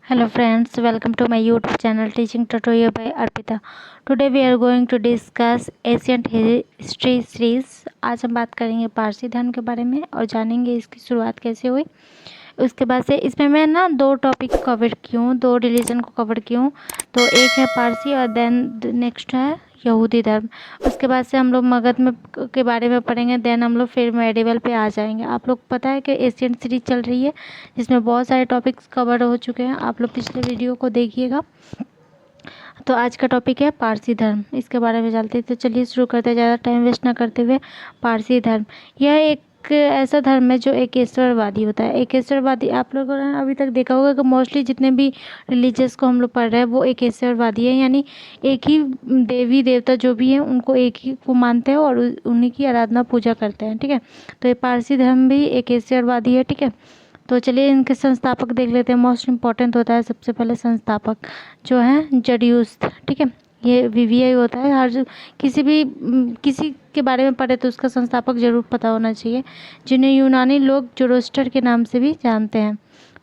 Hello friends, welcome to my YouTube channel Teaching Tutorial by Arpita. Today we are going to discuss Ancient History Series. आज हम बात करेंगे पारसी धर्म के बारे में और जानेंगे इसकी शुरुआत कैसे हुई। उसके बाद से इसमें मैं ना दो टॉपिक कवर की हूँ, दो रिलीजन को कवर की हूँ। तो एक है पारसी और देन नेक्स्ट है यहूदी धर्म। उसके बाद से हम लोग मगध में के बारे में पढ़ेंगे, देन हम लोग फिर मेडिवल पे आ जाएंगे। आप लोग पता है कि एशियन सीरीज चल रही है जिसमें बहुत सारे टॉपिक्स कवर हो चुके हैं। आप लोग पिछले वीडियो को देखिएगा। तो आज का टॉपिक है पारसी धर्म, इसके बारे में जानते हैं। तो चलिए शुरू करते हैं, ज़्यादा टाइम वेस्ट ना करते हुए। पारसी धर्म यह एक ऐसा धर्म है जो एकेश्वरवादी होता है। एकेश्वरवादी आप लोगों ने अभी तक देखा होगा कि मोस्टली जितने भी रिलीजियस को हम लोग पढ़ रहे हैं वो एकेश्वरवादी है, यानी एक ही देवी देवता जो भी हैं उनको एक ही को मानते हैं और उन्हीं की आराधना पूजा करते हैं। ठीक है, तो ये पारसी धर्म भी एकेश्वरवादी है। ठीक है, तो चलिए इनके संस्थापक देख लेते हैं। मोस्ट इम्पॉर्टेंट होता है सबसे पहले संस्थापक जो है जडियुस। ठीक है, ये वीवीआई होता है। हर किसी के बारे में पढ़े तो उसका संस्थापक जरूर पता होना चाहिए, जिन्हें यूनानी लोग जोरोस्टर के नाम से भी जानते हैं।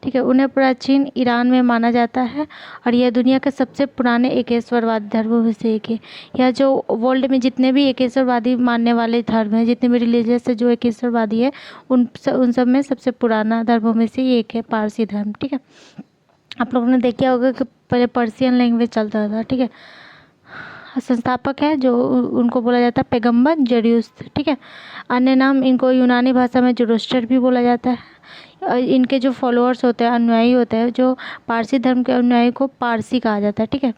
ठीक है, उन्हें प्राचीन ईरान में माना जाता है और यह दुनिया के सबसे पुराने एकेश्वरवादी धर्मों में से एक है। यह जो वर्ल्ड में जितने भी एकेश्वरवादी मानने वाले धर्म हैं, जितने भी रिलीजियस है जो एकेश्वरवादी है, उन सब में सबसे पुराना धर्मों में से एक है पारसी धर्म। ठीक है, आप लोगों ने देखा होगा कि पहले पर्शियन लैंग्वेज चलता था। ठीक है, संस्थापक है जो उनको बोला जाता है पैगंबर जडियुस। ठीक है, अन्य नाम इनको यूनानी भाषा में जोरोस्टर भी बोला जाता है। इनके जो फॉलोअर्स होते हैं, अनुयायी होते हैं, जो पारसी धर्म के अनुयायी को पारसी कहा जाता है। ठीक है,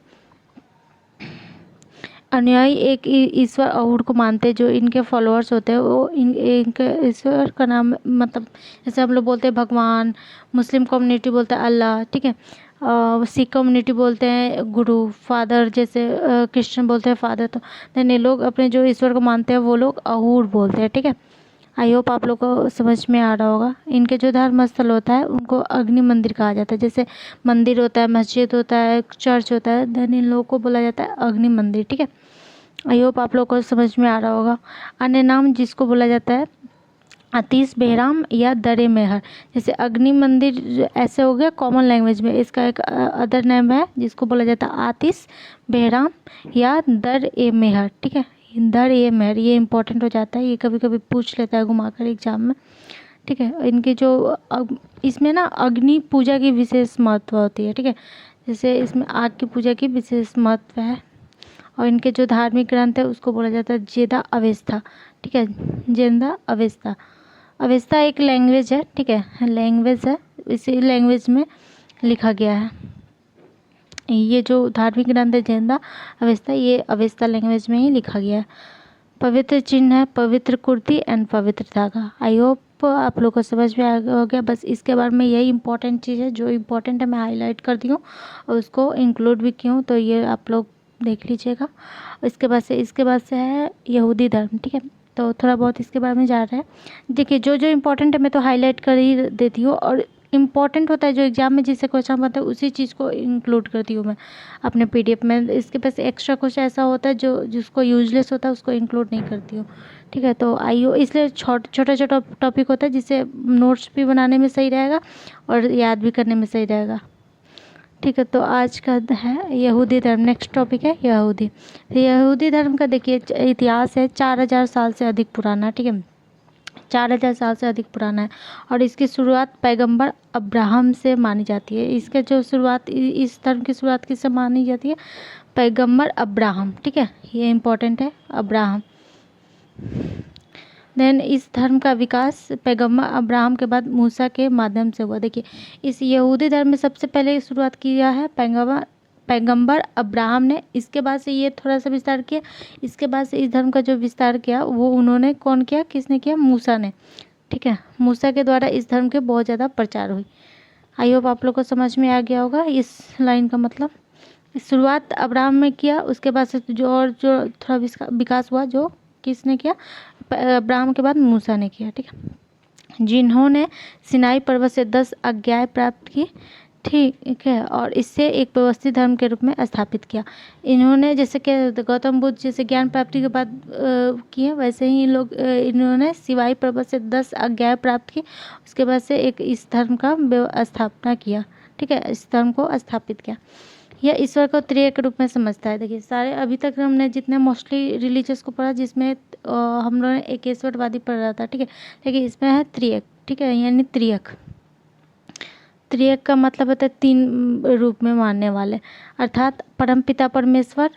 अनुयायी एक ईश्वर अहूर को मानते हैं। जो इनके फॉलोअर्स होते हैं वो इनके ईश्वर का नाम मतलब जैसे हम लोग बोलते हैं भगवान, मुस्लिम कम्युनिटी बोलते हैं अल्लाह। ठीक है, सिख कम्युनिटी बोलते हैं गुरु फादर, जैसे क्रिश्चियन बोलते हैं फादर। तो देन ये लोग अपने जो ईश्वर को मानते हैं वो लोग अहूर बोलते हैं। ठीक है, आई होप आप लोग को समझ में आ रहा होगा। इनके जो धर्म स्थल होता है उनको अग्नि मंदिर कहा जाता है। जैसे मंदिर होता है, मस्जिद होता है, चर्च होता है, देन इन लोगों को बोला जाता है अग्नि मंदिर। ठीक है, आई होप आप लोग को समझ में आ रहा होगा। अन्य नाम जिसको बोला जाता है आतिश बेहराम या दरे मेहर। जैसे अग्नि मंदिर ऐसे हो गया कॉमन लैंग्वेज में, इसका एक अदर नेम है जिसको बोला जाता है आतिश बेहराम या दर ए मेहर। ठीक है, दर ए मेहर ये इंपॉर्टेंट हो जाता है, ये कभी कभी पूछ लेता है घुमाकर एग्जाम में। ठीक है, इनकी जो इसमें ना अग्नि पूजा की विशेष महत्व होती है। ठीक है, जैसे इसमें आग की पूजा की विशेष महत्व है। और इनके जो धार्मिक ग्रंथ है उसको बोला जाता है जेदा अवेस्ता। ठीक है, जेदा अवेस्ता। अवेस्ता एक लैंग्वेज है। ठीक है, लैंग्वेज है, इसी लैंग्वेज में लिखा गया है। ये जो धार्मिक ग्रंथ है जेदा अवेस्ता, ये अवेस्ता लैंग्वेज में ही लिखा गया है। पवित्र चिन्ह है पवित्र कुर्ती एंड पवित्र धागा। आई होप आप लोग को समझ में आ गया। बस इसके बारे में यही इंपॉर्टेंट चीज़ है, जो इम्पोर्टेंट है मैं हाईलाइट कर दी हूँ और उसको इंक्लूड भी की हूँ, तो ये आप लोग देख लीजिएगा। इसके बाद से है यहूदी धर्म। ठीक है, तो थोड़ा बहुत इसके बारे में जा रहा है। देखिए जो जो इम्पोर्टेंट है मैं तो हाईलाइट कर ही देती हूँ, और इम्पॉर्टेंट होता है जो एग्जाम में जिससे क्वेश्चन बनता है उसी चीज़ को इंक्लूड करती हूँ मैं अपने पीडीएफ में। इसके पास एक्स्ट्रा कुछ ऐसा होता है जो जिसको यूजलेस होता है उसको इंक्लूड नहीं करती हूँ। ठीक है, तो आइयो इसलिए छोटा छोटा टॉपिक होता है जिससे नोट्स भी बनाने में सही रहेगा और याद भी करने में सही रहेगा। ठीक है, तो आज का है यहूदी धर्म। नेक्स्ट टॉपिक है यहूदी। तो यहूदी धर्म का देखिए इतिहास है 4000 साल से अधिक पुराना। ठीक है, 4000 साल से अधिक पुराना है और इसकी शुरुआत पैगंबर अब्राहम से मानी जाती है। इसके जो शुरुआत इस धर्म की शुरुआत किससे मानी जाती है? पैगंबर अब्राहम। ठीक है, ये इम्पोर्टेंट है, अब्राहम। देन इस धर्म का विकास पैगंबर अब्राहम के बाद मूसा के माध्यम से हुआ। देखिए इस यहूदी धर्म में सबसे पहले शुरुआत किया है पैगंबर अब्राहम ने। इसके बाद से ये थोड़ा सा विस्तार किया। इसके बाद से इस धर्म का जो विस्तार किया वो उन्होंने कौन किया, किसने किया? मूसा ने। ठीक है, मूसा के द्वारा इस धर्म के बहुत ज़्यादा प्रचार हुई। आई होप आप लोग को समझ में आ गया होगा इस लाइन का मतलब। शुरुआत अब्राहम में किया, उसके बाद से जो थोड़ा विकास हुआ जो किसने किया? अब्राहम के बाद मूसा ने किया। ठीक है, जिन्होंने सिनाई पर्वत से 10 आज्ञाएं प्राप्त की। ठीक है, और इससे एक व्यवस्थित धर्म के रूप में स्थापित किया। इन्होंने जैसे कि गौतम बुद्ध जैसे ज्ञान प्राप्ति के बाद किए, वैसे ही लोग इन्होंने सिवाई पर्वत से 10 आज्ञाएं प्राप्त की। उसके बाद से एक इस धर्म का स्थापना किया। ठीक है, इस धर्म को स्थापित किया। यह ईश्वर को त्रिएक रूप में समझता है। देखिए सारे अभी तक हमने जितने मोस्टली रिलीजियस को पढ़ा, जिसमें हम लोगों ने एकेश्वरवादी पढ़ा था, ठीक है, लेकिन इसमें है त्रिएक, ठीक है, यानी त्रिएक। त्रिएक का मतलब होता है 3 रूप में मानने वाले, अर्थात परमपिता परमेश्वर,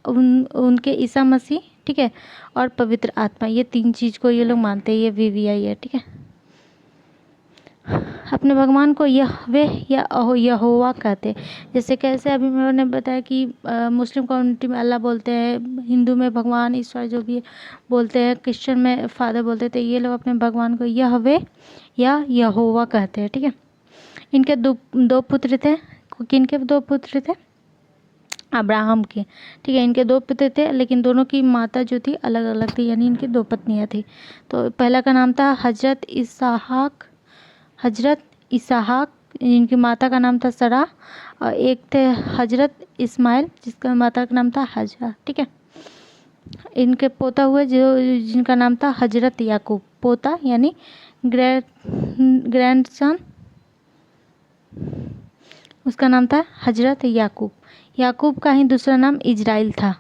उनके ईसा मसीह, ठीक है, और पवित्र आत्मा, ये 3 चीज़ को ये लोग मानते हैं, ये वीवीआई है, ठीक है। अपने भगवान को यहवे या यहोवा कहते हैं। जैसे कैसे अभी मैंने बताया कि मुस्लिम कम्युनिटी में अल्लाह बोलते हैं, हिंदू में भगवान ईश्वर जो भी बोलते हैं, क्रिश्चियन में फादर बोलते थे, ये लोग अपने भगवान को यहवे या यहोवा कहते हैं, ठीक है। इनके दो पुत्र थे। किनके 2 पुत्र थे? अब्राहम के, ठीक है। इनके 2 पुत्र थे, लेकिन दोनों की माता जो थी अलग अलग थी, यानी इनकी 2 पत्नियां थी। तो पहला का नाम था हजरत इसहाक, इनकी माता का नाम था सरा, और एक थे हजरत इस्माइल, जिसका माता का नाम था हजरा, ठीक है। इनके पोता हुए जिनका नाम था हजरत याकूब, पोता यानी ग्रैंडसन, उसका नाम था हजरत याकूब। याकूब का ही दूसरा नाम इजराइल था।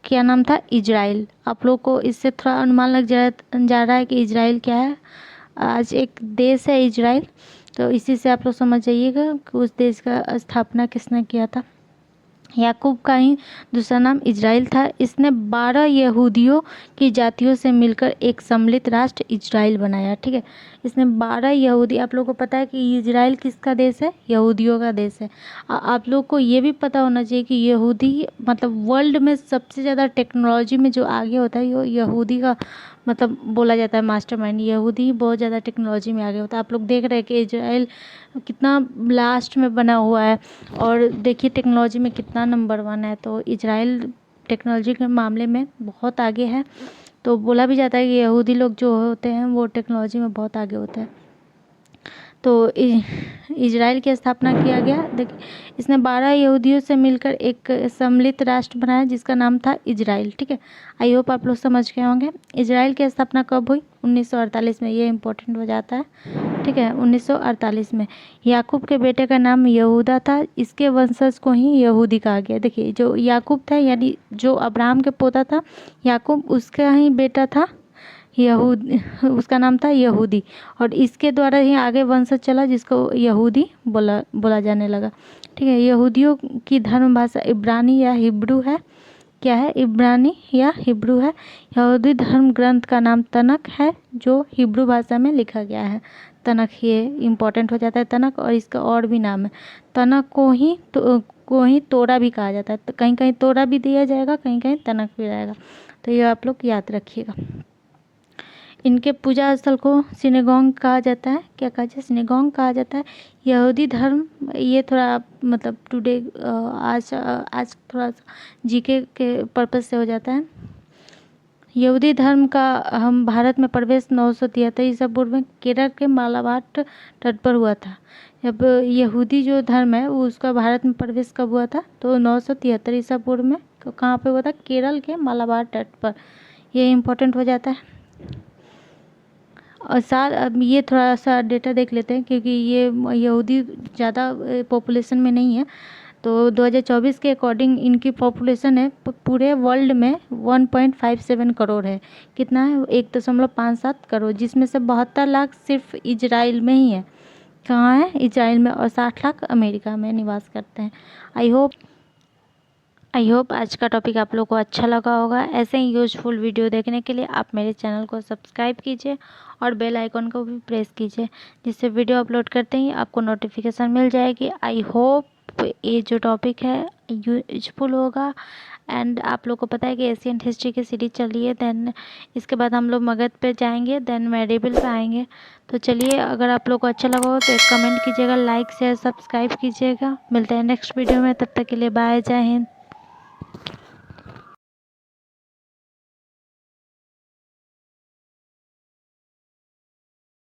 क्या नाम था? इजराइल। आप लोग को इससे थोड़ा अनुमान लग जा रहा है कि इजराइल क्या है। आज एक देश है इजराइल, तो इसी से आप लोग समझ जाइएगा कि उस देश का स्थापना किसने किया था। याकूब का ही दूसरा नाम इजराइल था। इसने 12 यहूदियों की जातियों से मिलकर एक सम्मिलित राष्ट्र इजराइल बनाया, ठीक है। इसने 12 यहूदी, आप लोगों को पता है कि इजराइल किसका देश है? यहूदियों का देश है। आप लोग को ये भी पता होना चाहिए कि यहूदी मतलब वर्ल्ड में सबसे ज़्यादा टेक्नोलॉजी में जो आगे होता है वो यहूदी का मतलब बोला जाता है मास्टरमाइंड। यहूदी बहुत ज़्यादा टेक्नोलॉजी में आगे होता है। आप लोग देख रहे हैं कि इजराइल कितना लास्ट में बना हुआ है, और देखिए टेक्नोलॉजी में कितना नंबर 1 है। तो इजराइल टेक्नोलॉजी के मामले में बहुत आगे है। तो बोला भी जाता है कि यहूदी लोग जो होते हैं वो टेक्नोलॉजी में बहुत आगे होते हैं। तो इजराइल की स्थापना किया गया। देखिए इसने 12 यहूदियों से मिलकर एक सम्मिलित राष्ट्र बनाया जिसका नाम था इजराइल, ठीक है। आई होप आप लोग समझ गए होंगे। इजराइल की स्थापना कब हुई? 1948 में। ये इम्पोर्टेंट हो जाता है, ठीक है, 1948 में। याकूब के बेटे का नाम यहूदा था। इसके वंशज को ही यहूदी कहा गया। देखिए जो याकूब था यानी जो अब्राहम के पोता था याकूब, उसका ही बेटा था उसका नाम था यहूदी, और इसके द्वारा ही आगे वंशज चला जिसको यहूदी बोला जाने लगा, ठीक है। यहूदियों की धर्म भाषा इब्रानी या हिब्रू है। क्या है? इब्रानी या हिब्रू है। यहूदी धर्म ग्रंथ का नाम तनक है, जो हिब्रू भाषा में लिखा गया है। तनक, ये इम्पोर्टेंट हो जाता है तनक, और इसका और भी नाम है। तनक को ही तोरा भी कहा जाता है। तो कहीं कहीं तोरा भी दिया जाएगा, कहीं कहीं तनक भी रहेगा। तो ये आप लोग याद रखिएगा। इनके पूजा स्थल को सिनेगॉग कहा जाता है। क्या कहा जाता है? सिनेगॉग कहा जाता है। यहूदी धर्म, ये थोड़ा मतलब टुडे आज थोड़ा सा जीके के पर्पज़ से हो जाता है। यहूदी धर्म का हम भारत में प्रवेश 973 ईसा पूर्व में केरल के मालाबार तट पर हुआ था। जब यहूदी जो धर्म है वो उसका भारत में प्रवेश कब हुआ था? तो 973 ईसा पूर्व में। कहाँ पे हुआ था? केरल के मालाबार तट पर। ये इम्पोर्टेंट हो जाता है। और साथ अब ये थोड़ा सा डेटा देख लेते हैं क्योंकि ये यहूदी ज़्यादा पॉपुलेशन में नहीं है। तो 2024 के अकॉर्डिंग इनकी पॉपुलेशन है पूरे वर्ल्ड में 1.57 करोड़ है। कितना है? 1.57 करोड़, जिसमें से 72 लाख सिर्फ इजराइल में ही है। कहाँ है? इजराइल में। और 60 लाख अमेरिका में निवास करते हैं। आई होप आज का टॉपिक आप लोग को अच्छा लगा होगा। ऐसे ही यूजफुल वीडियो देखने के लिए आप मेरे चैनल को सब्सक्राइब कीजिए और बेल आइकॉन को भी प्रेस कीजिए, जिससे वीडियो अपलोड करते ही आपको नोटिफिकेशन मिल जाएगी। आई होप ये जो टॉपिक है यूजफुल होगा। एंड आप लोग को पता है कि एशियन हिस्ट्री की सीरीज चल रही है। देन इसके बाद हम लोग मगध पे जाएंगे, देन मेडिवल पे आएंगे। तो चलिए, अगर आप लोग को अच्छा लगा हो तो एक कमेंट कीजिएगा, लाइक शेयर सब्सक्राइब कीजिएगा। मिलते हैं नेक्स्ट वीडियो में, तब तक के लिए बाय, जय हिंद।